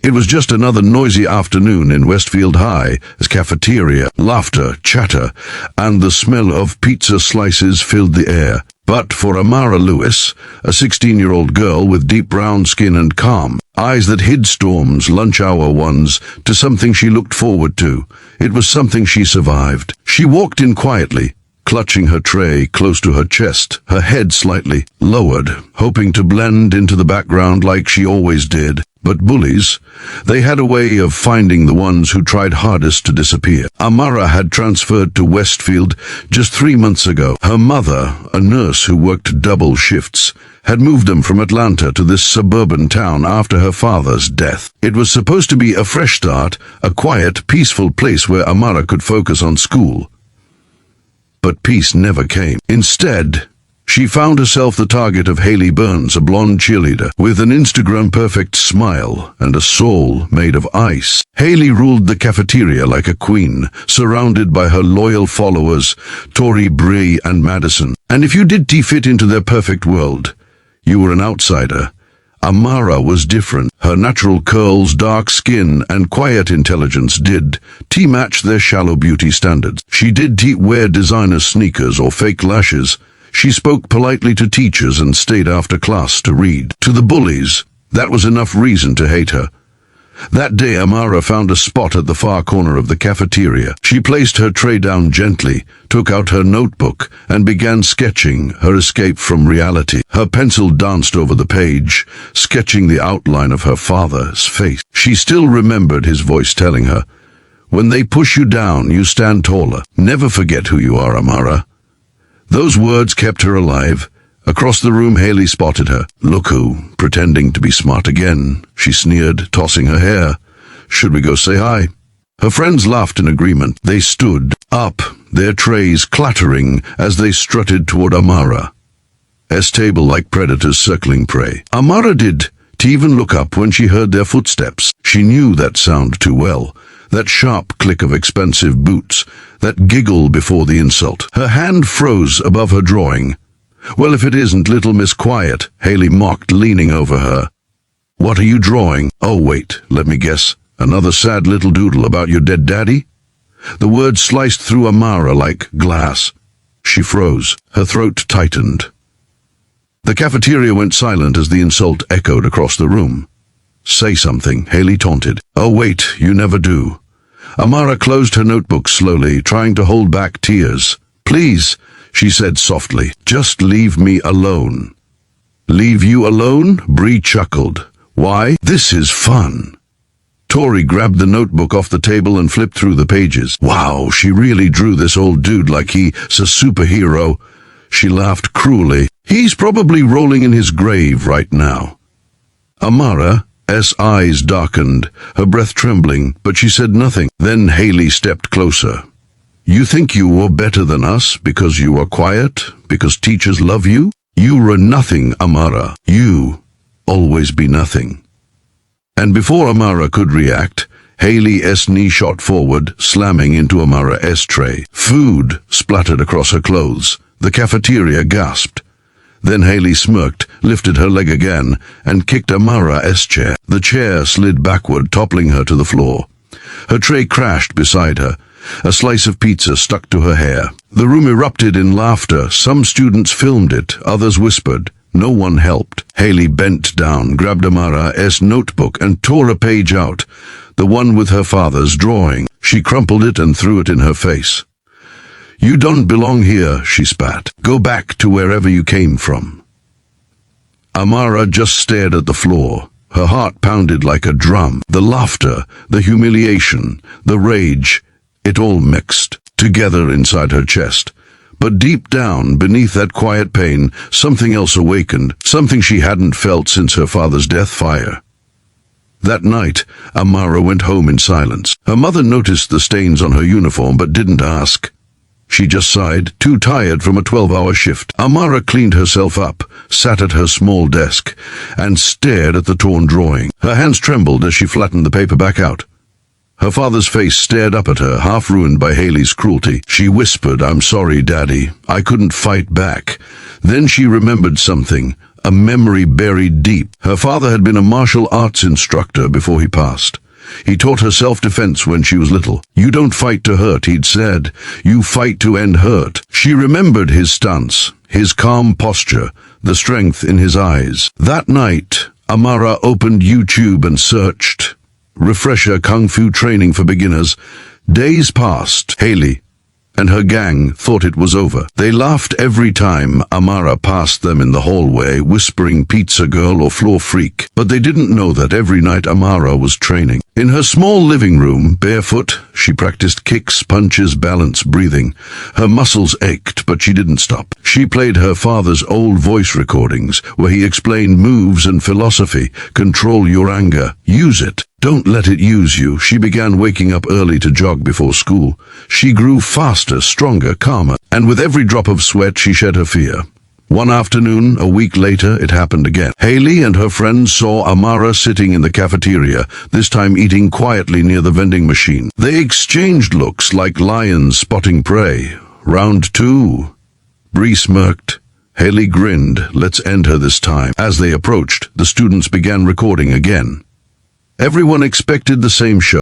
It was just another noisy afternoon in Westfield High as cafeteria, laughter, chatter, and the smell of pizza slices filled the air. But for Amara Lewis, a 16-year-old girl with deep brown skin and calm eyes that hid storms, lunch hour ones, to something she looked forward to. It was something she survived. She walked in quietly, clutching her tray close to her chest, her head slightly lowered, hoping to blend into the background like she always did. But bullies, they had a way of finding the ones who tried hardest to disappear. Amara had transferred to Westfield just 3 months ago. Her mother, a nurse who worked double shifts, had moved them from Atlanta to this suburban town after her father's death. It was supposed to be a fresh start, a quiet, peaceful place where Amara could focus on school. But peace never came. Instead, she found herself the target of Haley Burns, a blonde cheerleader with an Instagram-perfect smile and a soul made of ice. Haley ruled the cafeteria like a queen, surrounded by her loyal followers, Tori, Bree, and Madison. And if you did fit into their perfect world, you were an outsider. Amara was different. Her natural curls, dark skin, and quiet intelligence did match their shallow beauty standards. She did wear designer sneakers or fake lashes. She spoke politely to teachers and stayed after class to read. To the bullies, that was enough reason to hate her. That day, Amara found a spot at the far corner of the cafeteria. She placed her tray down gently, took out her notebook, and began sketching her escape from reality. Her pencil danced over the page, sketching the outline of her father's face. She still remembered his voice telling her, "When they push you down, you stand taller. Never forget who you are, Amara." Those words kept her alive. Across the room, Haley spotted her. "Look who, pretending to be smart again," she sneered, tossing her hair. "Should we go say hi?" Her friends laughed in agreement. They stood up, their trays clattering as they strutted toward Amara's table like predators circling prey. Amara did even look up when she heard their footsteps. She knew that sound too well. That sharp click of expensive boots, that giggle before the insult. Her hand froze above her drawing. "Well, if it isn't Little Miss Quiet," Haley mocked, leaning over her. "What are you drawing?" "Oh, wait, let me guess. Another sad little doodle about your dead daddy?" The words sliced through Amara like glass. She froze. Her throat tightened. The cafeteria went silent as the insult echoed across the room. "Say something," Haley taunted. "Oh, wait, you never do." Amara closed her notebook slowly, trying to hold back tears. "Please," she said softly, "just leave me alone." "Leave you alone?" Bree chuckled. "Why? This is fun." Tori grabbed the notebook off the table and flipped through the pages. "Wow, she really drew this old dude like he's a superhero." She laughed cruelly. "He's probably rolling in his grave right now." Amara's eyes darkened, her breath trembling, but she said nothing. Then Haley stepped closer. "You think you are better than us because you are quiet, because teachers love you? You are nothing, Amara. You always be nothing." And before Amara could react, Haley's knee shot forward, slamming into Amara's tray. Food splattered across her clothes. The cafeteria gasped. Then Haley smirked, lifted her leg again, and kicked Amara's chair. The chair slid backward, toppling her to the floor. Her tray crashed beside her. A slice of pizza stuck to her hair. The room erupted in laughter. Some students filmed it, others whispered. No one helped. Haley bent down, grabbed Amara's notebook, and tore a page out, the one with her father's drawing. She crumpled it and threw it in her face. "You don't belong here," she spat. "Go back to wherever you came from." Amara just stared at the floor. Her heart pounded like a drum. The laughter, the humiliation, the rage, it all mixed together inside her chest. But deep down, beneath that quiet pain, something else awakened, something she hadn't felt since her father's death. Fire. That night, Amara went home in silence. Her mother noticed the stains on her uniform but didn't ask. She just sighed, too tired from a 12-hour shift. Amara cleaned herself up, sat at her small desk, and stared at the torn drawing. Her hands trembled as she flattened the paper back out. Her father's face stared up at her, half ruined by Haley's cruelty. She whispered, "I'm sorry, Daddy. I couldn't fight back." Then she remembered something. a memory buried deep. Her father had been a martial arts instructor before he passed. He taught her self-defense when she was little. "You don't fight to hurt," he'd said. "You fight to end hurt." She remembered his stance, his calm posture, the strength in his eyes. That night, Amara opened YouTube and searched refresher kung fu training for beginners. Days passed. Haley and her gang thought it was over. They laughed every time Amara passed them in the hallway, whispering "pizza girl" or "floor freak." But they didn't know that every night Amara was training. In her small living room, barefoot, she practiced kicks, punches, balance, breathing. Her muscles ached, but she didn't stop. She played her father's old voice recordings, where he explained moves and philosophy. Control your anger. Use it. Don't let it use you. She began waking up early to jog before school. She grew faster, stronger, calmer, and with every drop of sweat she shed her fear. One afternoon, a week later, it happened again. Haley and her friends saw Amara sitting in the cafeteria, this time eating quietly near the vending machine. They exchanged looks like lions spotting prey. "Round two." Bree smirked. Haley grinned. "Let's end her this time." As they approached, the students began recording again. Everyone expected the same show.